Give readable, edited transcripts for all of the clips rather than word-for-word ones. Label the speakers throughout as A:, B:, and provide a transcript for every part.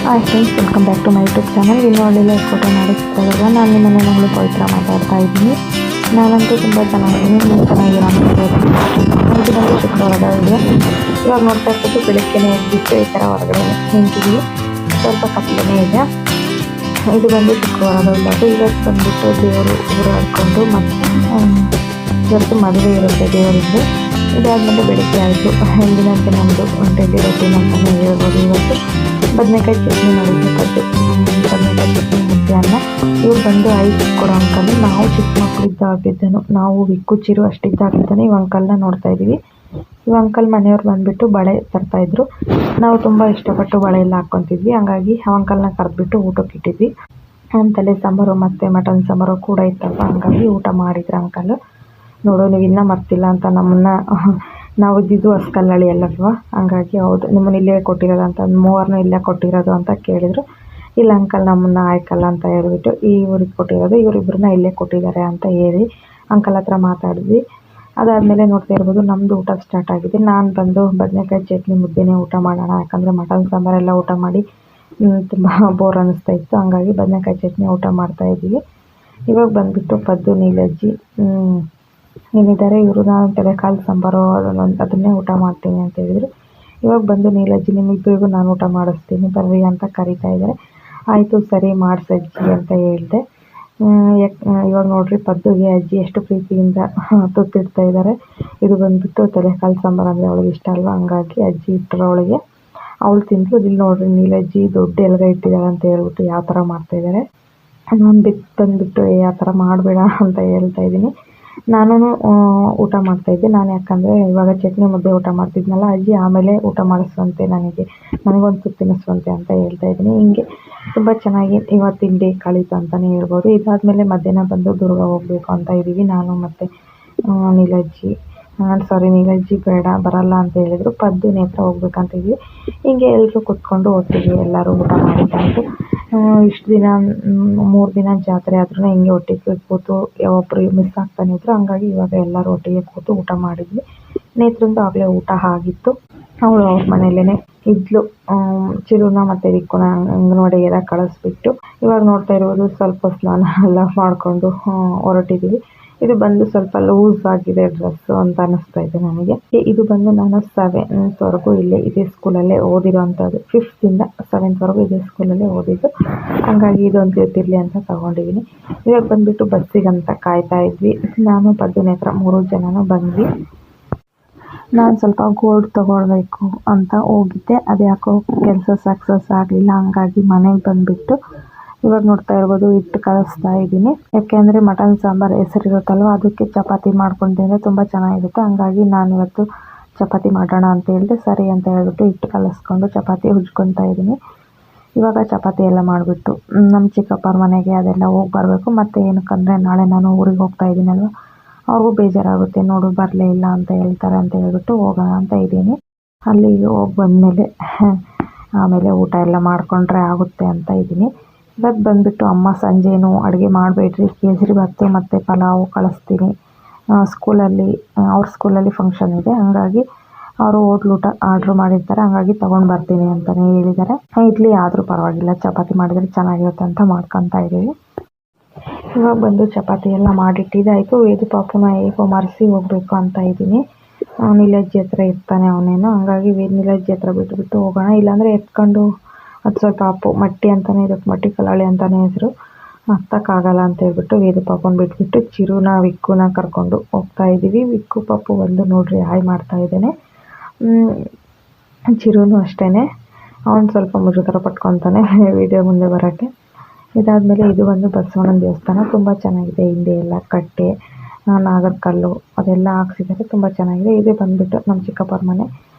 A: Hi friends, welcome back to my YouTube channel. ಇನ್ನೊಳ್ಳೆಲ್ಲ photo ಮಾಡಿ ಚಿತ್ರದುರ್ಗ. ನಾನು ನಿಮ್ಮ ಮನೆ ಮಗಳು ಪವಿತ್ರ ಮಾತಾಡ್ತಾ ಇದ್ದೀನಿ. ನಾನಂತೂ ತುಂಬ ಚೆನ್ನಾಗಿದ್ದೀನಿ, ನೀವು ಚೆನ್ನಾಗಿರೋ ಅಂತ ಹೇಳ್ತೀನಿ. ಇದು ಬಂದು ಶುಕ್ರವಾರದ ವಿಡಿಯೋ. ಇವಾಗ ನೋಡ್ತಾ ಇರ್ಬೋದು, ಬೆಳಗ್ಗೆನೇ ಎದ್ಬಿಟ್ಟು ಈ ಥರ ಹೊರಗಡೆ ನಿಂತಿದ್ದೀವಿ. ಸ್ವಲ್ಪ ಕತ್ತಲೆನೇ ಇದೆ. ಇದು ಬಂದು ಶುಕ್ರವಾರದ ವಿಡಿಯೋ. ಇವತ್ತು ಬಂದುಬಿಟ್ಟು ದೇವರು ಊರಾಡ್ಕೊಂಡು ಮತ್ತು ಇವತ್ತು ಮದುವೆ ಇರುತ್ತೆ ದೇವರಿಗೆ. ಇದಾದಮೇಲೆ ಬೆಳಗ್ಗೆ ಆಯಿತು. ಹಿಂದಿನಂತೆ ನಮ್ಮದು ಡೈಲಿ ರೊಟೀನ್ ಅಂತಲೇ ಹೇಳ್ಬೋದು. ಇವತ್ತು ಬದನೆಕಾಯಿ ಚಟ್ನಿ ಮಾಡಿದ್ವಿ. ಬದನೆಕಾಯಿ ಚಟ್ನಿ ಮಧ್ಯಾಹ್ನ. ಇವ್ರು ಬಂದು ಐದು ಕೊಡೋ ಅಂಕಲ್. ನಾವು ಚಿಕ್ಕ ಮಕ್ಕಳಿದ್ದಾಗಿದ್ದನು, ನಾವು ವಿಕ್ಕು ಚಿರು ಅಷ್ಟಿದ್ದಾಗಿದ್ದಾನೆ. ಇವ ಅಂಕಲ್ನ ನೋಡ್ತಾ ಇದ್ದೀವಿ. ಇವ ಅಂಕಲ್ ಮನೆಯವ್ರು ಬಂದುಬಿಟ್ಟು ಬಳೆ ತರ್ತಾಯಿದ್ರು. ನಾವು ತುಂಬ ಇಷ್ಟಪಟ್ಟು ಬಳೆ ಎಲ್ಲ ಹಾಕ್ಕೊತಿದ್ವಿ. ಹಂಗಾಗಿ ಆ ಅಂಕಲ್ನ ಕರೆದ್ಬಿಟ್ಟು ಊಟಕ್ಕೆ ಇಟ್ಟಿದ್ವಿ. ತಲೆ ಸಾಂಬಾರು ಮತ್ತು ಮಟನ್ ಸಾಂಬಾರು ಕೂಡ ಇತ್ತಪ್ಪ. ಹಂಗಾಗಿ ಊಟ ಮಾಡಿದ್ರು ಅಂಕಲ್. ನೋಡು, ನೀವು ಇನ್ನೂ ಮರ್ತಿಲ್ಲ ಅಂತ ನಮ್ಮನ್ನು. ನಾವು ಇದ್ದಿದ್ದು ಹೊಸ್ಕಲ್ಲಳ್ಳಿ ಅಲ್ಲಲ್ವ, ಹಂಗಾಗಿ ಹೌದು ನಿಮ್ಮನ್ನು ಇಲ್ಲೇ ಕೊಟ್ಟಿರೋದು ಅಂತ, ಮೂವರನ್ನೂ ಇಲ್ಲೇ ಕೊಟ್ಟಿರೋದು ಅಂತ ಕೇಳಿದರು. ಇಲ್ಲ ಅಂಕಲ್, ನಮ್ಮನ್ನು ಆಯ್ಕಲ್ಲ ಅಂತ ಹೇಳ್ಬಿಟ್ಟು ಈ ಊರಿಗೆ ಕೊಟ್ಟಿರೋದು, ಇವರಿಬ್ಬರನ್ನ ಇಲ್ಲೇ ಕೊಟ್ಟಿದ್ದಾರೆ ಅಂತ ಹೇಳಿ ಅಂಕಲ್ ಹತ್ರ ಮಾತಾಡಿದ್ವಿ. ಅದಾದಮೇಲೆ ನೋಡ್ತಾ ಇರ್ಬೋದು, ನಮ್ಮದು ಊಟ ಸ್ಟಾರ್ಟ್ ಆಗಿದೆ. ನಾನು ಬಂದು ಬದನೆಕಾಯಿ ಚಟ್ನಿ ಮುದ್ದೆನೇ ಊಟ ಮಾಡೋಣ, ಯಾಕಂದರೆ ಮಟನ್ ಸಾಂಬಾರೆಲ್ಲ ಊಟ ಮಾಡಿ ತುಂಬ ಬೋರ್ ಅನ್ನಿಸ್ತಾ ಇತ್ತು. ಹಂಗಾಗಿ ಬದನೆಕಾಯಿ ಚಟ್ನಿ ಊಟ ಮಾಡ್ತಾಯಿದ್ದೀವಿ. ಇವಾಗ ಬಂದುಬಿಟ್ಟು ಪದ್ದು ನೀಲಜ್ಜಿ ಏನಿದ್ದಾರೆ, ಇವರು ನಾನು ತಲೆಕಾಲು ಸಾಂಬಾರು ಅದನ್ನೇ ಊಟ ಮಾಡ್ತೀನಿ ಅಂತ ಹೇಳಿದರು. ಇವಾಗ ಬಂದು ನೀಲಜ್ಜಿ ನಿಮ್ಮಿಬ್ಬರಿಗೂ ನಾನು ಊಟ ಮಾಡಿಸ್ತೀನಿ ಬರ್ರಿ ಅಂತ ಕರೀತಾ ಇದ್ದಾರೆ. ಆಯಿತು ಸರಿ ಮಾಡಿಸಜ್ಜಿ ಅಂತ ಹೇಳಿದೆ. ಇವಾಗ ನೋಡಿರಿ, ಪದ್ದುಗೆ ಅಜ್ಜಿ ಎಷ್ಟು ಪ್ರೀತಿಯಿಂದ ತುತ್ತಿಡ್ತಾ ಇದ್ದಾರೆ. ಇದು ಬಂದುಬಿಟ್ಟು ತಲೆಕಾಲು ಸಾಂಬಾರು ಅಂದರೆ ಅವಳಿಗೆ ಇಷ್ಟ ಅಲ್ವ, ಹಂಗಾಗಿ ಅಜ್ಜಿ ಇಟ್ಟರು ಅವಳಿಗೆ. ಅವಳು ತಿಂದು. ಇಲ್ಲಿ ನೋಡಿರಿ, ನೀಲಜ್ಜಿ ದೊಡ್ಡ ಎಲ್ಗ ಇಟ್ಟಿದ್ದಾರೆ ಅಂತ ಹೇಳ್ಬಿಟ್ಟು ಯಾವ ಥರ ಮಾಡ್ತಾಯಿದ್ದಾರೆ. ನಾನು ಬಂದುಬಿಟ್ಟು ಆ ಥರ ಮಾಡಬೇಡ ಅಂತ ಹೇಳ್ತಾ ಇದ್ದೀನಿ. ನಾನು ಊಟ ಮಾಡ್ತಾಯಿದ್ದೆ. ನಾನು ಯಾಕಂದರೆ ಇವಾಗ ಚಟ್ನಿ ಮುದ್ದೆ ಊಟ ಮಾಡ್ತಿದ್ನಲ್ಲ, ಅಜ್ಜಿ ಆಮೇಲೆ ಊಟ ಮಾಡಿಸುವಂತೆ ನನಗೊಂದು ತುತ್ತು ತಿನ್ನಿಸುವಂತೆ ಅಂತ ಹೇಳ್ತಾ ಇದ್ದೀನಿ. ಹಿಂಗೆ ತುಂಬ ಚೆನ್ನಾಗಿ ಇವತ್ತಿನ ಡೇ ಕಳೀತು ಅಂತಲೇ ಹೇಳ್ಬೋದು. ಇದಾದಮೇಲೆ ಮಧ್ಯಾಹ್ನ ಬಂದು ದುರ್ಗ ಹೋಗಬೇಕು ಅಂತ ಇದ್ದೀವಿ. ನಾನು ಮತ್ತು ನೀಲಜ್ಜಿ ಬೇಡ ಬರಲ್ಲ ಅಂತ ಹೇಳಿದರು. ಪದ್ದು ನೇತ್ರ ಹೋಗ್ಬೇಕಂತ ಇದ್ವಿ. ಹಿಂಗೆ ಎಲ್ಲರೂ ಕೂತ್ಕೊಂಡು ಒಟ್ಟಿಗೆ ಎಲ್ಲರೂ ಊಟ ಮಾಡಿದ್ದಾಯಿತು. ಇಷ್ಟು ದಿನ 3 ದಿನ ಜಾತ್ರೆ ಆದ್ರೂ ಹಿಂಗೆ ಒಟ್ಟಿಗೆ ಕೂತು ಒಬ್ಬರು ಮಿಸ್ ಆಗ್ತಾನಿದ್ರು. ಹಂಗಾಗಿ ಇವಾಗ ಎಲ್ಲರೂ ಒಟ್ಟಿಗೆ ಕೂತು ಊಟ ಮಾಡಿದ್ವಿ. ನೇತ್ರಂದು ಆಗಲೇ ಊಟ ಆಗಿತ್ತು. ಅವಳು ಅವ್ರ ಮನೆಯಲ್ಲೇ ಇದ್ಲು. ಚಿರುನ ಮತ್ತು ವಿಕ್ಕುನ ಅಂಗನವಾಡಿಗೆಲ್ಲ ಕಳಿಸ್ಬಿಟ್ಟು ಇವಾಗ ನೋಡ್ತಾ ಇರ್ಬೋದು, ಸ್ವಲ್ಪ ಸ್ನಾನ ಎಲ್ಲ ಮಾಡಿಕೊಂಡು ಹೊರಟಿದ್ದೀವಿ. ಇದು ಬಂದು ಸ್ವಲ್ಪ ಲೂಸ್ ಆಗಿದೆ ಡ್ರೆಸ್ಸು ಅಂತ ಅನ್ನಿಸ್ತಾ ಇದೆ ನನಗೆ. ಇದು ಬಂದು ನಾನು 7th ಇದೇ ಸ್ಕೂಲಲ್ಲೇ ಓದಿರೋ ಅಂಥದ್ದು. 5th-ಇಂದ 7th ಇದೇ ಸ್ಕೂಲಲ್ಲೇ ಓದಿದ್ದು. ಹಂಗಾಗಿ ಇದೊಂದು ಗೊತ್ತಿರಲಿ ಅಂತ ತೊಗೊಂಡಿದ್ದೀನಿ. ಇವಾಗ ಬಂದುಬಿಟ್ಟು ಬಸ್ಸಿಗಂತ ಕಾಯ್ತಾ ಇದ್ವಿ. ನಾನು ಪದ್ದು ನೇತ್ರ 3 ಜನನೂ ಬಂದ್ವಿ. ನಾನು ಸ್ವಲ್ಪ ಗೋಲ್ಡ್ ತೊಗೊಳ್ಬೇಕು ಅಂತ ಹೋಗಿದ್ದೆ. ಅದು ಯಾಕೋ ಕೆಲಸ ಸಕ್ಸಸ್ ಆಗಲಿಲ್ಲ. ಹಂಗಾಗಿ ಮನೆಗೆ ಬಂದುಬಿಟ್ಟು ಇವಾಗ ನೋಡ್ತಾ ಇರ್ಬೋದು, ಹಿಟ್ಟು ಕಲಿಸ್ತಾ ಇದ್ದೀನಿ. ಯಾಕೆಂದರೆ ಮಟನ್ ಸಾಂಬಾರು ಹೆಸರಿರುತ್ತಲ್ವ, ಅದಕ್ಕೆ ಚಪಾತಿ ಮಾಡ್ಕೊಂಡ್ರೆ ತುಂಬ ಚೆನ್ನಾಗಿರುತ್ತೆ. ಹಂಗಾಗಿ ನಾನು ಇವತ್ತು ಚಪಾತಿ ಮಾಡೋಣ ಅಂತ ಹೇಳಿದೆ. ಸರಿ ಅಂತ ಹೇಳ್ಬಿಟ್ಟು ಹಿಟ್ಟು ಕಲಿಸ್ಕೊಂಡು ಚಪಾತಿ ಹುಜ್ಕೊತಾ ಇದ್ದೀನಿ. ಇವಾಗ ಚಪಾತಿ ಎಲ್ಲ ಮಾಡಿಬಿಟ್ಟು ನಮ್ಮ ಚಿಕ್ಕಪ್ಪರ ಮನೆಗೆ ಅದೆಲ್ಲ ಹೋಗಿ ಬರಬೇಕು. ಮತ್ತು ಏನಕ್ಕಂದರೆ ನಾಳೆ ನಾನು ಊರಿಗೆ ಹೋಗ್ತಾ ಇದ್ದೀನಲ್ವ, ಅವ್ರಿಗೂ ಬೇಜಾರಾಗುತ್ತೆ. ನೋಡು ಬರಲೇ ಇಲ್ಲ ಅಂತ ಹೇಳ್ತಾರೆ ಅಂತ ಹೇಳ್ಬಿಟ್ಟು ಹೋಗೋಣ ಅಂತ ಇದ್ದೀನಿ. ಅಲ್ಲಿಗೆ ಹೋಗಿ ಬಂದಮೇಲೆ ಆಮೇಲೆ ಊಟ ಎಲ್ಲ ಮಾಡಿಕೊಂಡ್ರೆ ಆಗುತ್ತೆ ಅಂತ ಇದ್ದೀನಿ. ಇವತ್ತು ಬಂದುಬಿಟ್ಟು ಅಮ್ಮ ಸಂಜೆನೂ ಅಡುಗೆ ಮಾಡಬೇಡ್ರಿ, ಕೇಸರಿಬಾತು ಮತ್ತು ಪಲಾವು ಕಳಿಸ್ತೀನಿ. ಅವ್ರ ಸ್ಕೂಲಲ್ಲಿ ಫಂಕ್ಷನ್ ಇದೆ. ಹಂಗಾಗಿ ಅವರು ಹೋಟ್ಲೂಟ ಆರ್ಡ್ರ್ ಮಾಡಿರ್ತಾರೆ. ಹಂಗಾಗಿ ತೊಗೊಂಡು ಬರ್ತೀನಿ ಅಂತಲೇ ಹೇಳಿದ್ದಾರೆ. ಇಡ್ಲಿ ಆದರೂ ಪರವಾಗಿಲ್ಲ, ಚಪಾತಿ ಮಾಡಿದರೆ ಚೆನ್ನಾಗಿರುತ್ತೆ ಅಂತ ಮಾಡ್ಕೊತಾ ಇದ್ದೀವಿ. ಇವಾಗ ಬಂದು ಚಪಾತಿ ಎಲ್ಲ ಮಾಡಿಟ್ಟಿದ್ದಾಯಿತು. ವೇದು ಪಾಪುನ ಹೇಗೋ ಮರೆಸಿ ಹೋಗಬೇಕು ಅಂತ ಇದ್ದೀನಿ. ನೀಲಜ್ಜಿ ಹತ್ರ ಇರ್ತಾನೆ ಅವನೇನು. ಹಂಗಾಗಿ ನೀಲಜ್ಜಿ ಹತ್ರ ಬಿಟ್ಟುಬಿಟ್ಟು ಹೋಗೋಣ. ಇಲ್ಲಾಂದರೆ ಎತ್ಕೊಂಡು ಅದು ಸ್ವಲ್ಪ ಮಟ್ಟಿ ಅಂತಲೇ ಇರುತ್ತೆ, ಮಟ್ಟಿ ಕಲಾಳಿ ಅಂತಲೇ ಹೆಸರು, ಹತ್ತಕ್ಕಾಗಲ್ಲ ಅಂತ ಹೇಳ್ಬಿಟ್ಟು ವೇದು ಪಾಪುನ ಬಿಟ್ಬಿಟ್ಟು ಚಿರುನ ವಿಕ್ಕುನ ಕರ್ಕೊಂಡು ಹೋಗ್ತಾ ಇದ್ದೀವಿ. ವಿಕ್ಕು ಪಾಪು ಬಂದು ನೋಡ್ರಿ ಹಾಯ್ ಮಾಡ್ತಾ ಇದ್ದಾನೆ. ಚಿರುನು ಅಷ್ಟೇ, ಅವನು ಸ್ವಲ್ಪ ಮುಜುಗರ ಪಟ್ಕೊತಾನೆ ವಿಡಿಯೋ ಮುಂದೆ ಬರೋಕ್ಕೆ. ಇದಾದಮೇಲೆ ಇದು ಒಂದು ಬಸವಣ್ಣನ ದೇವಸ್ಥಾನ. ತುಂಬ ಚೆನ್ನಾಗಿದೆ. ಹಿಂದೆ ಎಲ್ಲ ಕಟ್ಟೆ, ನಾಗರಕಲ್ಲು ಅದೆಲ್ಲ ಹಾಕ್ಸಿದ್ದಾರೆ. ತುಂಬ ಚೆನ್ನಾಗಿದೆ. ಇದೇ ಬಂದುಬಿಟ್ಟು ನಮ್ಮ ಚಿಕ್ಕಪ್ಪರ ಮನೆ.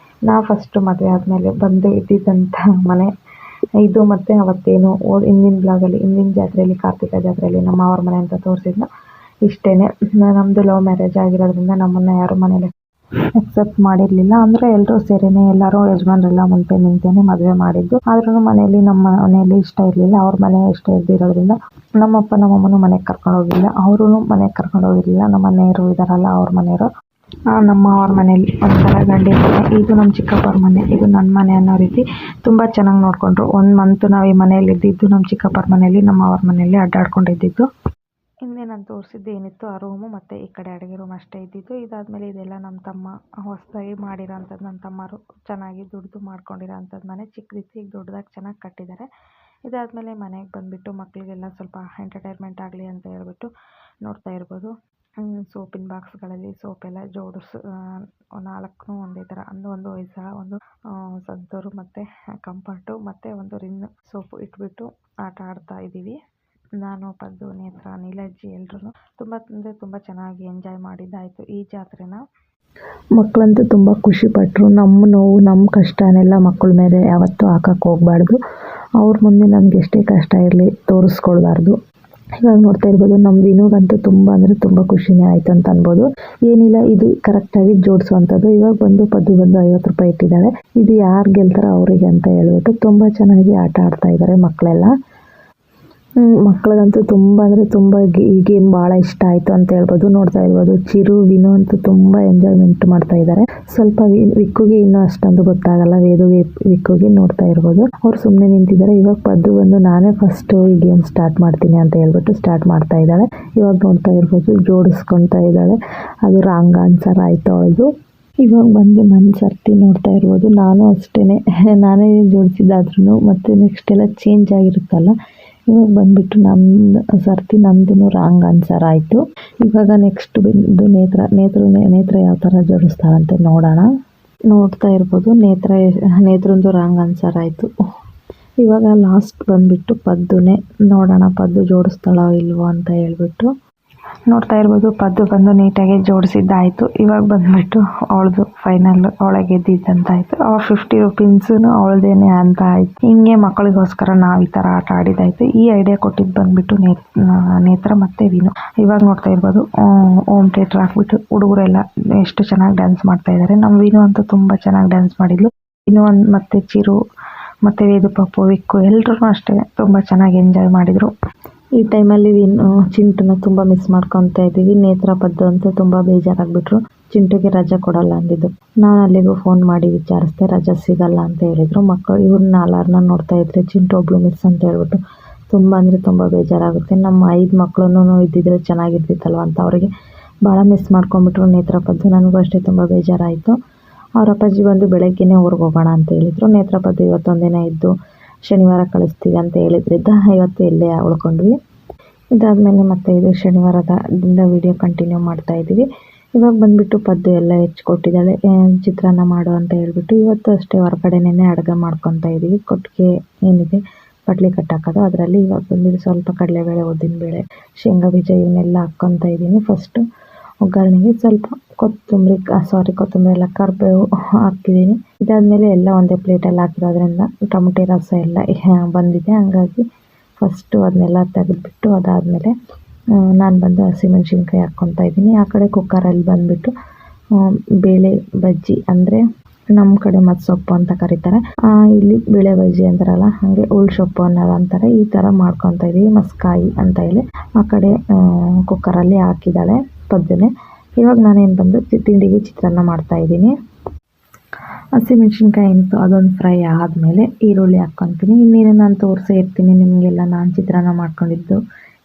A: ನಾವು ಫಸ್ಟು ಮದುವೆ ಆದಮೇಲೆ ಬಂದು ಇದ್ದಿದ್ದಂಥ ಮನೆ ಇದು. ಮತ್ತು ಅವತ್ತೇನು ಹಿಂದಿನ ಬ್ಲಾಗಲ್ಲಿ, ಹಿಂದಿನ ಜಾತ್ರೆಯಲ್ಲಿ, ಕಾರ್ತಿಕ ಜಾತ್ರೆಯಲ್ಲಿ ನಮ್ಮ ಅವ್ರ ಮನೆ ಅಂತ ತೋರಿಸಿದ್ನ ಇಷ್ಟೇ. ನಮ್ಮದು ಲವ್ ಮ್ಯಾರೇಜ್ ಆಗಿರೋದ್ರಿಂದ ನಮ್ಮನ್ನು ಯಾರು ಮನೇಲಿ ಎಕ್ಸೆಪ್ಟ್ ಮಾಡಿರಲಿಲ್ಲ. ಅಂದರೆ ಎಲ್ಲರೂ ಸೇರಿನೇ ಎಲ್ಲರೂ ಯಜಮಾನ್ರೆಲ್ಲ ಮುಂದೆ ನಿಂತೇನೆ ಮದುವೆ ಮಾಡಿದ್ದು. ಆದ್ರೂ ಮನೆಯಲ್ಲಿ ನಮ್ಮ ಮನೆಯಲ್ಲಿ ಇಷ್ಟ ಇರಲಿಲ್ಲ, ಅವ್ರ ಮನೆ ಇಷ್ಟ ಇದ್ದಿರೋದ್ರಿಂದ ನಮ್ಮಪ್ಪ ನಮ್ಮಮ್ಮನೂ ಮನೆಗೆ ಕರ್ಕೊಂಡು ಹೋಗಿಲ್ಲ, ಅವರೂ ಮನೆಗೆ ಕರ್ಕೊಂಡು ಹೋಗಿರಲಿಲ್ಲ. ನಮ್ಮ ಮನೆಯವರು ಇದ್ದಾರಲ್ಲ ಅವ್ರ ಮನೆಯವರು ನಮ್ಮ ಅವ್ರ ಮನೇಲಿ ಒಂಥರ ಗಂಡಿನ ಮನೆ, ಇದು ನಮ್ಮ ಚಿಕ್ಕಪ್ಪರ ಮನೆ, ಇದು ನನ್ನ ಮನೆ ಅನ್ನೋ ರೀತಿ ತುಂಬ ಚೆನ್ನಾಗಿ ನೋಡಿಕೊಂಡ್ರು. 1 ಮಂತ್ ನಾವು ಈ ಮನೆಯಲ್ಲಿ ಇದ್ದಿದ್ದು, ನಮ್ಮ ಚಿಕ್ಕಪ್ಪರ ಮನೇಲಿ, ನಮ್ಮ ಅವ್ರ ಮನೆಯಲ್ಲಿ ಅಡ್ಡಾಡ್ಕೊಂಡಿದ್ದು. ಹಿಂದೆ ನಾನು ತೋರಿಸಿದ್ದು ಏನಿತ್ತು ಆ ರೂಮು ಮತ್ತು ಈ ಕಡೆ ಅಡುಗೆ ರೂಮ್ ಅಷ್ಟೇ ಇದ್ದಿದ್ದು. ಇದಾದಮೇಲೆ ಇದೆಲ್ಲ ನಮ್ಮ ತಮ್ಮ ಹೊಸದಾಗಿ ಮಾಡಿರೋ ಅಂಥದ್ದು, ನನ್ನ ತಮ್ಮರು ಚೆನ್ನಾಗಿ ದುಡ್ದು ಮಾಡ್ಕೊಂಡಿರೋ ಅಂಥದ್ದು ಮನೆ. ಚಿಕ್ಕ ರೀತಿ ಈಗ ದೊಡ್ಡದಾಗಿ ಚೆನ್ನಾಗಿ ಕಟ್ಟಿದ್ದಾರೆ. ಇದಾದಮೇಲೆ ಮನೆಗೆ ಬಂದುಬಿಟ್ಟು ಮಕ್ಕಳಿಗೆಲ್ಲ ಸ್ವಲ್ಪ ಎಂಟರ್ಟೈನ್ಮೆಂಟ್ ಆಗಲಿ ಅಂತ ಹೇಳ್ಬಿಟ್ಟು ನೋಡ್ತಾ ಇರ್ಬೋದು, ಸೋಪಿನ ಬಾಕ್ಸ್ಗಳಲ್ಲಿ ಸೋಪೆಲ್ಲ ಜೋಡಿಸಿ 4 ಒಂದೇ ಥರ, ಒಂದು ಹೊಯ್ಸಳ, ಒಂದು ಸಂತೂರು ಮತ್ತು ಕಂಫರ್ಟು ಮತ್ತು ಒಂದು ರಿನ್ ಸೋಪು ಇಟ್ಬಿಟ್ಟು ಆಟ ಆಡ್ತಾ ಇದ್ದೀವಿ. ನಾನು, ಪದ್ದು, ನೇತ್ರ, ನೀಲಜ್ಜಿ ಎಲ್ಲರೂ ತುಂಬ ಅಂದರೆ ತುಂಬ ಚೆನ್ನಾಗಿ ಎಂಜಾಯ್ ಮಾಡಿದ್ದಾಯಿತು ಈ ಜಾತ್ರೆನ. ಮಕ್ಕಳಂತೂ ತುಂಬ ಖುಷಿಪಟ್ಟರು. ನಮ್ಮ ನೋವು, ನಮ್ಮ ಕಷ್ಟನೆಲ್ಲ ಮಕ್ಕಳ ಮೇಲೆ ಯಾವತ್ತೂ ಹಾಕಕ್ಕೆ ಹೋಗಬಾರ್ದು. ಅವ್ರ ಮುಂದೆ ನಮ್ಗೆ ಎಷ್ಟೇ ಕಷ್ಟ ಇರಲಿ ತೋರಿಸ್ಕೊಳ್ಬಾರ್ದು. ಇವಾಗ ನೋಡ್ತಾ ಇರ್ಬೋದು, ನಮ್ಮ ವಿನುಗಂತೂ ತುಂಬ ಅಂದರೆ ತುಂಬ ಖುಷಿನೇ ಆಯಿತು ಅಂತ ಅನ್ಬೋದು. ಏನಿಲ್ಲ, ಇದು ಕರೆಕ್ಟಾಗಿ ಜೋಡಿಸುವಂಥದ್ದು. ಇವಾಗ ಪದ್ದು ಬಂದು 50 ರೂಪಾಯಿ ಇಟ್ಟಿದ್ದಾಳೆ. ಇದು ಯಾರು ಗೆಲ್ತಾರೋ ಅವರಿಗೆ ಅಂತ ಹೇಳ್ಬಿಟ್ಟು ತುಂಬ ಚೆನ್ನಾಗಿ ಆಟ ಆಡ್ತಾ ಇದ್ದಾರೆ ಮಕ್ಕಳೆಲ್ಲ. ಮಕ್ಕಳಿಗಂತೂ ತುಂಬ ಅಂದರೆ ತುಂಬ ಈ ಗೇಮ್ ಭಾಳ ಇಷ್ಟ ಆಯಿತು ಅಂತ ಹೇಳ್ಬೋದು. ನೋಡ್ತಾ ಇರ್ಬೋದು, ಚಿರು, ವಿನು ಅಂತೂ ತುಂಬ ಎಂಜಾಯ್ಮೆಂಟ್ ಮಾಡ್ತಾ ಇದ್ದಾರೆ. ಸ್ವಲ್ಪ ವಿಕ್ಕುಗೆ ಇನ್ನೂ ಅಷ್ಟೊಂದು ಗೊತ್ತಾಗಲ್ಲ, ವೇದುಗೆ ವಿಕ್ಕುಗೆ ನೋಡ್ತಾ ಇರ್ಬೋದು. ಅವ್ರು ಸುಮ್ಮನೆ ನಿಂತಿದ್ದಾರೆ. ಇವಾಗ ಪದ್ದು ಬಂದು ನಾನೇ ಫಸ್ಟು ಈ ಗೇಮ್ ಸ್ಟಾರ್ಟ್ ಮಾಡ್ತೀನಿ ಅಂತ ಹೇಳ್ಬಿಟ್ಟು ಸ್ಟಾರ್ಟ್ ಮಾಡ್ತಾ ಇದ್ದಾಳೆ. ಇವಾಗ ನೋಡ್ತಾ ಇರ್ಬೋದು, ಜೋಡಿಸ್ಕೊತಾ ಇದ್ದಾಳೆ. ಅದು ರಾಂಗ್ ಆನ್ಸರ್ ಆಯಿತು ಅವಳದು. ಇವಾಗ ಬಂದು ನನ್ನ ಸರ್ತಿ ನೋಡ್ತಾ ಇರ್ಬೋದು. ನಾನು ಅಷ್ಟೇ, ನಾನೇ ಜೋಡಿಸಿದ್ದಾದ್ರೂ ಮತ್ತು ನೆಕ್ಸ್ಟ್ ಎಲ್ಲ ಚೇಂಜ್ ಆಗಿರುತ್ತಲ್ಲ, ಇವಾಗ ಬಂದುಬಿಟ್ಟು ನನ್ನ ಸರ್ತಿ ನಂದು ರಾಂಗ್ ಆನ್ಸರ್ ಆಯಿತು. ಇವಾಗ ನೆಕ್ಸ್ಟ್ ಬಂದು ನೇತ್ರ ಯಾವ ಥರ ಜೋಡಿಸ್ತಾರಂತೆ ನೋಡೋಣ. ನೋಡ್ತಾ ಇರ್ಬೋದು, ನೇತ್ರಂದು ರಾಂಗ್ ಆನ್ಸರ್ ಆಯಿತು. ಇವಾಗ ಲಾಸ್ಟ್ ಬಂದುಬಿಟ್ಟು ಪದ್ದುನೇ, ನೋಡೋಣ ಪದ್ದು ಜೋಡಿಸ್ತಾಳೋ ಇಲ್ವೋ ಅಂತ ಹೇಳ್ಬಿಟ್ಟು. ನೋಡ್ತಾ ಇರ್ಬೋದು, ಪದ್ದು ಬಂದು ನೀಟಾಗಿ ಜೋಡಿಸಿದ್ದಾಯಿತು. ಇವಾಗ ಬಂದುಬಿಟ್ಟು ಅವಳದು ಫೈನಲ್, ಅವಳೆ ಗೆದ್ದಿದ್ದಂತಾಯಿತು. 50 ರುಪೀಸು ಅವಳದೇನೆ ಅಂತ ಆಯಿತು. ಹಿಂಗೆ ಮಕ್ಕಳಿಗೋಸ್ಕರ ನಾವು ಈ ಥರ ಆಟ ಆಡಿದ್ದಾಯಿತು. ಈ ಐಡಿಯಾ ಕೊಟ್ಟಿದ್ದು ಬಂದುಬಿಟ್ಟು ನೇತ್ರ ಮತ್ತು ವಿನು. ಇವಾಗ ನೋಡ್ತಾ ಇರ್ಬೋದು, ಹೋಮ್ ಥಿಯೇಟ್ರ್ ಹಾಕ್ಬಿಟ್ಟು ಹುಡುಗರೆಲ್ಲ ಎಷ್ಟು ಚೆನ್ನಾಗಿ ಡ್ಯಾನ್ಸ್ ಮಾಡ್ತಾ ಇದ್ದಾರೆ. ನಮ್ಮ ವಿನು ಅಂತೂ ತುಂಬ ಚೆನ್ನಾಗಿ ಡ್ಯಾನ್ಸ್ ಮಾಡಿದ್ಲು. ವಿನು ಮತ್ತು ಚಿರು ಮತ್ತು ವೇದು, ಪಪ್ಪು, ವಿಕ್ಕು ಎಲ್ಲರೂ ಅಷ್ಟೇ ತುಂಬ ಚೆನ್ನಾಗಿ ಎಂಜಾಯ್ ಮಾಡಿದರು. ಈ ಟೈಮಲ್ಲಿ ಚಿಂಟುನ ತುಂಬ ಮಿಸ್ ಮಾಡ್ಕೊತಾ ಇದ್ದೀವಿ. ನೇತ್ರ, ಪದ್ದು ಅಂತೂ ತುಂಬ ಬೇಜಾರಾಗ್ಬಿಟ್ರು. ಚಿಂಟುಗೆ ರಜೆ ಕೊಡಲ್ಲ ಅಂದಿದ್ದು. ನಾನು ಅಲ್ಲಿಗೂ ಫೋನ್ ಮಾಡಿ ವಿಚಾರಿಸ್ದೆ, ರಜೆ ಸಿಗಲ್ಲ ಅಂತ ಹೇಳಿದರು. ಮಕ್ಕಳು ಇವ್ರನ್ನ ಅಲಾರ್ನ ನೋಡ್ತಾ ಇದ್ರೆ ಚಿಂಟು ಒಬ್ಳು ಮಿಸ್ ಅಂತ ಹೇಳ್ಬಿಟ್ಟು ತುಂಬ ಅಂದರೆ ತುಂಬ ಬೇಜಾರಾಗುತ್ತೆ. ನಮ್ಮ 5 ಮಕ್ಕಳೂ ಇದ್ದಿದ್ರೆ ಚೆನ್ನಾಗಿರ್ತಿತ್ತಲ್ವ ಅಂತ ಅವರಿಗೆ ಭಾಳ ಮಿಸ್ ಮಾಡ್ಕೊಂಬಿಟ್ರು ನೇತ್ರ, ಪದ್ದು. ನನಗೂ ಅಷ್ಟೇ ತುಂಬ ಬೇಜಾರಾಯಿತು. ಅವ್ರ ಅಪ್ಪಾಜಿ ಬಂದು ಬೆಳಗ್ಗೆನೇ ಊರಿಗೆ ಹೋಗೋಣ ಅಂತ ಹೇಳಿದರು. ನೇತ್ರ, ಪದ್ದು ಇವತ್ತೊಂದಿನ ಇದ್ದು ಶನಿವಾರ ಕಳಿಸ್ತೀವಿ ಅಂತ ಹೇಳಿದ್ರಿಂದ ಇವತ್ತು ಇಲ್ಲೇ ಉಳ್ಕೊಂಡ್ವಿ. ಇದಾದಮೇಲೆ ಮತ್ತೆ ಇದು ಶನಿವಾರದಿಂದ ವಿಡಿಯೋ ಕಂಟಿನ್ಯೂ ಮಾಡ್ತಾ ಇದ್ದೀವಿ. ಇವಾಗ ಬಂದುಬಿಟ್ಟು ಪದ್ದು ಎಲ್ಲ ಹೆಚ್ಚಿಕೊಟ್ಟಿದ್ದಾಳೆ, ಚಿತ್ರಾನ್ನ ಮಾಡು ಅಂತ ಹೇಳ್ಬಿಟ್ಟು. ಇವತ್ತು ಅಷ್ಟೇ ಹೊರಗಡೆನೇ ಅಡುಗೆ ಮಾಡ್ಕೊತಾ ಇದ್ದೀವಿ. ಕೊಟ್ಟಿಗೆ ಏನಿದೆ ಕಡ್ಲೆ ಕಟ್ಟಾಕೋದು, ಅದರಲ್ಲಿ ಇವಾಗ ಬಂದುಬಿಟ್ಟು ಸ್ವಲ್ಪ ಕಡಲೆಬೇಳೆ, ಉದ್ದಿನಬೇಳೆ, ಶೇಂಗಾ ಬೀಜ ಇವನ್ನೆಲ್ಲ ಹಾಕ್ಕೊತಾ ಇದ್ದೀನಿ. ಫಸ್ಟು ಒಗ್ಗರಣೆಗೆ ಸ್ವಲ್ಪ ಕೊತ್ತಂಬರಿ ಎಲ್ಲ ಕರಿಬೇವು ಹಾಕ್ತಿದ್ದೀನಿ. ಇದಾದಮೇಲೆ ಎಲ್ಲ ಒಂದೇ ಪ್ಲೇಟಲ್ಲಿ ಹಾಕಿರೋದ್ರಿಂದ ಟೊಮಟೆ ರಸ ಎಲ್ಲ ಬಂದಿದೆ, ಹಂಗಾಗಿ ಫಸ್ಟು ಅದನ್ನೆಲ್ಲ ತೆಗೆದುಬಿಟ್ಟು ಅದಾದಮೇಲೆ ನಾನು ಬಂದು ಹಸಿಮೆಣ್ಸಿನ್ಕಾಯಿ ಹಾಕ್ಕೊತಾ ಇದ್ದೀನಿ. ಆ ಕಡೆ ಕುಕ್ಕರಲ್ಲಿ ಬಂದುಬಿಟ್ಟು ಬೇಳೆ ಬಜ್ಜಿ, ಅಂದರೆ ನಮ್ಮ ಕಡೆ ಮತ್ಸೊಪ್ಪು ಅಂತ ಕರೀತಾರೆ, ಇಲ್ಲಿ ಬೇಳೆ ಬಜ್ಜಿ ಅಂತಾರಲ್ಲ ಹಾಗೆ ಉಳ್ಸೊಪ್ಪು ಅನ್ನೋದು ಅಂತಾರೆ. ಈ ಥರ ಮಾಡ್ಕೊತಾ ಇದ್ದೀವಿ, ಮಸ್ಕಾಯಿ ಅಂತ ಹೇಳಿ. ಆ ಕಡೆ ಕುಕ್ಕರಲ್ಲಿ ಹಾಕಿದ್ದಾಳೆ ಪದ್ದುನೆ. ಇವಾಗ ನಾನೇನು ಬಂದು ತಿಂಡಿಗೆ ಚಿತ್ರಾನ್ನ ಮಾಡ್ತಾಯಿದ್ದೀನಿ. ಹಸಿಮೆಣ್ಸಿನ್ಕಾಯಿ ಏನಿತ್ತು ಅದೊಂದು ಫ್ರೈ ಆದಮೇಲೆ ಈರುಳ್ಳಿ ಹಾಕ್ಕೊತೀನಿ. ಇನ್ನೇನು ನಾನು ತೋರಿಸೇ ಇರ್ತೀನಿ ನಿಮಗೆಲ್ಲ, ನಾನು ಚಿತ್ರಾನ್ನ ಮಾಡ್ಕೊಂಡಿದ್ದು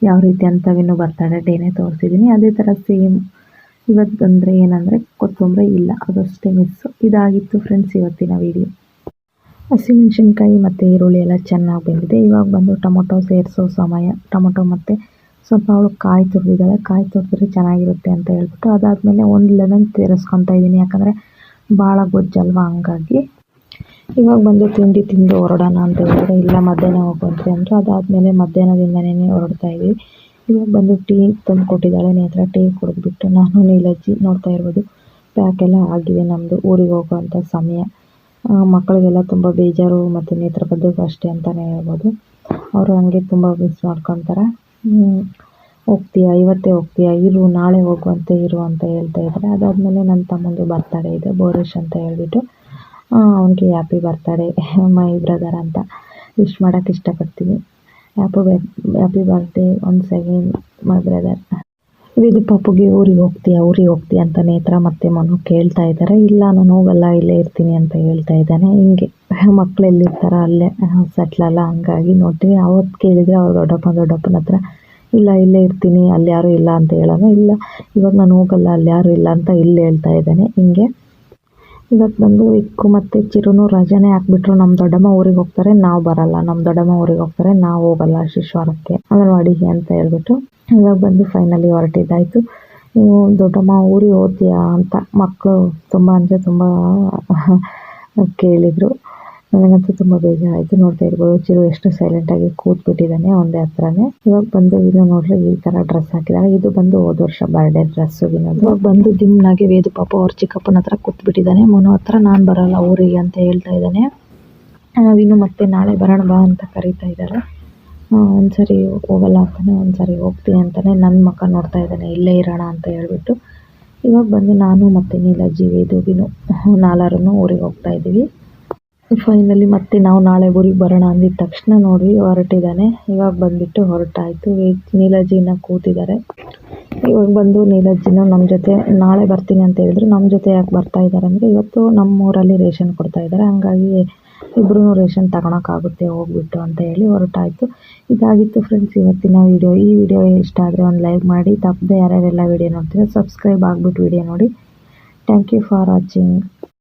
A: ಯಾವ ರೀತಿ ಅಂತ ವಿನು ಬರ್ತಡೇ ಡೇನೇ ತೋರಿಸಿದ್ದೀನಿ. ಅದೇ ಥರ ಸೇಮ್ ಇವತ್ತಂದರೆ ಏನಂದರೆ ಕೊತ್ತಂಬರಿ ಇಲ್ಲ, ಅದಷ್ಟೇ ಮಿಸ್ಸು. ಇದಾಗಿತ್ತು ಫ್ರೆಂಡ್ಸ್ ಇವತ್ತಿನ ವೀಡಿಯೋ. ಹಸಿಮೆಣ್ಸಿನ್ಕಾಯಿ ಮತ್ತು ಈರುಳ್ಳಿ ಎಲ್ಲ ಚೆನ್ನಾಗಿ ಬೆಂದಿದೆ. ಇವಾಗ ಬಂದು ಟೊಮೊಟೊ ಸೇರಿಸೋ ಸಮಯ. ಟೊಮೊಟೊ ಮತ್ತು ಸ್ವಲ್ಪ ಅವಳು ಕಾಯಿ ತುರಿದಿದ್ದಾಳೆ, ಕಾಯಿ ತುರಿದ್ರೆ ಚೆನ್ನಾಗಿರುತ್ತೆ ಅಂತ ಹೇಳ್ಬಿಟ್ಟು ಅದಾದಮೇಲೆ ಒಂದು ಲೆಮನ್ ಸೇರಿಸ್ಕೊತಾ ಇದ್ದೀನಿ, ಯಾಕಂದರೆ ಭಾಳ ಗೊಜ್ಜಲ್ವ ಹಂಗಾಗಿ. ಇವಾಗ ಬಂದು ತಿಂಡಿ ತಿಂದು ಹೊರಡೋಣ ಅಂತ ಹೇಳಿದ್ರೆ ಇಲ್ಲ ಮಧ್ಯಾಹ್ನ ಹೋಗುವಂತೆ ಅಂದರು. ಅದಾದಮೇಲೆ ಮಧ್ಯಾಹ್ನದಿಂದನೇ ಹೊರಡ್ತಾ ಇದ್ದೀವಿ. ಇವಾಗ ಬಂದು ಟೀ ತಂದು ಕೊಟ್ಟಿದ್ದಾಳೆ ನೇತ್ರ. ಟೀ ಕುಡಿದ್ಬಿಟ್ಟು ನಾನು, ನೀಲಜ್ಜಿ ನೋಡ್ತಾ ಇರ್ಬೋದು ಪ್ಯಾಕ್ ಎಲ್ಲ ಆಗಿದೆ ನಮ್ಮದು ಊರಿಗೆ ಹೋಗುವಂಥ ಸಮಯ. ಮಕ್ಕಳಿಗೆಲ್ಲ ತುಂಬ ಬೇಜಾರು, ಮತ್ತು ನೇತ್ರ ಪದ್ದುಗೂ ಅಷ್ಟೇ ಅಂತಲೇ ಹೇಳ್ಬೋದು. ಅವರು ಹಂಗೆ ತುಂಬ ಮಿಸ್ ಮಾಡ್ಕೊತಾರೆ. ಹೋಗ್ತೀಯಾ, ಇವತ್ತೇ ಹೋಗ್ತೀಯಾ, ಇರು, ನಾಳೆ ಹೋಗುವಂತೆ ಇರು ಅಂತ ಹೇಳ್ತಾ ಇದ್ದಾರೆ. ಅದಾದಮೇಲೆ ನನ್ನ ತಮ್ಮಂದು ಬರ್ತಡೇ ಇದೆ, ಬೋರೇಶ್ ಅಂತ ಹೇಳ್ಬಿಟ್ಟು. ಅವನಿಗೆ ಹ್ಯಾಪಿ ಬರ್ತಡೇ ಮೈ ಬ್ರದರ್ ಅಂತ ವಿಶ್ ಮಾಡೋಕ್ಕೆ ಇಷ್ಟಪಡ್ತೀನಿ. Happy birthday once again my brother. Vedu ಪಾಪುಗೆ ಊರಿಗೆ ಹೋಗ್ತೀಯಾ ಅಂತ ನೇತ್ರ ಮತ್ತು ಮನು ಕೇಳ್ತಾ ಇದ್ದಾರೆ. ಇಲ್ಲ ನಾನು ಹೋಗಲ್ಲ, ಇಲ್ಲೇ ಇರ್ತೀನಿ ಅಂತ ಹೇಳ್ತಾ ಇದ್ದಾನೆ. ಹಿಂಗೆ ಮಕ್ಳು ಎಲ್ಲಿರ್ತಾರ ಅಲ್ಲೇ ಸೆಟ್ಲಲ್ಲ, ಹಂಗಾಗಿ ನೋಡ್ತೀವಿ. ಅವತ್ತು ಕೇಳಿದರೆ ಅವ್ರು ದೊಡ್ಡಪ್ಪನ ಹತ್ರ ಇಲ್ಲ ಇಲ್ಲೇ ಇರ್ತೀನಿ, ಅಲ್ಲಿ ಯಾರೂ ಇಲ್ಲ ಅಂತ ಹೇಳೋಣ. ಇಲ್ಲ ಇವಾಗ ನಾನು ಹೋಗಲ್ಲ, ಅಲ್ಲಿ ಯಾರೂ ಇಲ್ಲ ಅಂತ ಇಲ್ಲಿ ಹೇಳ್ತಾ ಇದ್ದಾನೆ. ಹಿಂಗೆ ಇವತ್ತು ಬಂದು ವಿಕ್ಕು ಮತ್ತು ಚಿರುನು ರಜಾನೇ ಹಾಕ್ಬಿಟ್ರು. ನಮ್ಮ ದೊಡ್ಡಮ್ಮ ಊರಿಗೆ ಹೋಗ್ತಾರೆ, ನಾವು ಬರಲ್ಲ. ನಮ್ಮ ದೊಡ್ಡಮ್ಮ ಊರಿಗೆ ಹೋಗ್ತಾರೆ, ನಾವು ಹೋಗಲ್ಲ ಶಿಶ್ವಾರಕ್ಕೆ ಅಂಗನವಾಡಿಗೆ ಅಂತ ಹೇಳ್ಬಿಟ್ಟು ಇವಾಗ ಬಂದು ಫೈನಲಿ ಹೊರಟಿದ್ದಾಯಿತು. ನೀವು ದೊಡ್ಡಮ್ಮ ಊರಿಗೆ ಹೋಗ್ತೀಯಾ ಅಂತ ಮಕ್ಕಳು ತುಂಬ ಅಂದರೆ ತುಂಬ ಕೇಳಿದರು. ನನಗಂತೂ ತುಂಬ ಬೇಜಾರಾಯಿತು. ನೋಡ್ತಾ ಇರ್ಬೋದು ಚಿರು ಎಷ್ಟು ಸೈಲೆಂಟಾಗಿ ಕೂತ್ಬಿಟ್ಟಿದ್ದಾನೆ ಒಂದೇ ಹತ್ರನೇ. ಇವಾಗ ಬಂದು ವಿನು ನೋಡ್ರಿ ಈ ಥರ ಡ್ರೆಸ್ ಹಾಕಿದ್ದಾರೆ. ಇದು ಬಂದು ಹೋದ ವರ್ಷ ಬರ್ಡೇ ಡ್ರೆಸ್ಸು ವಿನೋದು. ಇವಾಗ ಬಂದು ದಿಮ್ನಾಗೆ ವೇದು ಪಾಪ ಅವ್ರ ಚಿಕ್ಕಪ್ಪನ ಹತ್ರ ಕೂತ್ಬಿಟ್ಟಿದ್ದಾನೆ. ಮನು ಹತ್ರ ನಾನು ಬರಲ್ಲ ಊರಿಗೆ ಅಂತ ಹೇಳ್ತಾ ಇದ್ದಾನೆ. ವಿನು ಮತ್ತೆ ನಾಳೆ ಬರೋಣ ಬಾ ಅಂತ ಕರೀತಾ ಇದ್ದಾರೆ. ಒಂದ್ಸರಿ ಹೋಗಲ್ಲ ಅಂತಾನೆ, ಒಂದ್ಸರಿ ಹೋಗ್ತೀನಿ ಅಂತಾನೆ. ನನ್ನ ಮಕ್ಕ ನೋಡ್ತಾ ಇದ್ದಾನೆ ಇಲ್ಲೇ ಇರೋಣ ಅಂತ ಹೇಳ್ಬಿಟ್ಟು ಇವಾಗ ಬಂದು ನಾನು ಮತ್ತು ನೀಲಜ್ಜಿ ವೇದು ವಿನು 4 ಊರಿಗೆ ಹೋಗ್ತಾ ಇದ್ದೀವಿ. ಫೈನಲಿ ಮತ್ತೆ ನಾವು ನಾಳೆ ಊರಿಗೆ ಬರೋಣ ಅಂದಿದ್ದ ತಕ್ಷಣ ನೋಡಿ ಹೊರಟಿದ್ದಾನೆ. ಇವಾಗ ಬಂದುಬಿಟ್ಟು ಹೊರಟಾಯಿತು. ನೀಲಜ್ಜಿನ ಕೂತಿದ್ದಾರೆ. ಇವಾಗ ಬಂದು ನೀಲಜ್ಜಿನ ನಮ್ಮ ಜೊತೆ ನಾಳೆ ಬರ್ತೀನಿ ಅಂತ ಹೇಳಿದ್ರು. ನಮ್ಮ ಜೊತೆ ಯಾಕೆ ಬರ್ತಾ ಇದ್ದಾರೆ ಅಂದರೆ ಇವತ್ತು ನಮ್ಮೂರಲ್ಲಿ ರೇಷನ್ ಕೊಡ್ತಾ ಇದ್ದಾರೆ, ಹಂಗಾಗಿ ಇಬ್ಬರೂ ರೇಷನ್ ತಗೊಳಕ್ಕಾಗುತ್ತೆ ಹೋಗ್ಬಿಟ್ಟು ಅಂತ ಹೇಳಿ ಹೊರಟಾಯಿತು. ಇದಾಗಿತ್ತು ಫ್ರೆಂಡ್ಸ್ ಇವತ್ತಿನ ವೀಡಿಯೋ. ಈ ವಿಡಿಯೋ ಇಷ್ಟ ಆದರೆ ಒಂದು ಲೈಕ್ ಮಾಡಿ, ತಪ್ಪದೆ ಯಾರ್ಯಾರೆಲ್ಲ ವೀಡಿಯೋ ನೋಡ್ತೀರಾ ಸಬ್ಸ್ಕ್ರೈಬ್ ಆಗಿಬಿಟ್ಟು ವೀಡಿಯೋ ನೋಡಿ. Thank you for watching.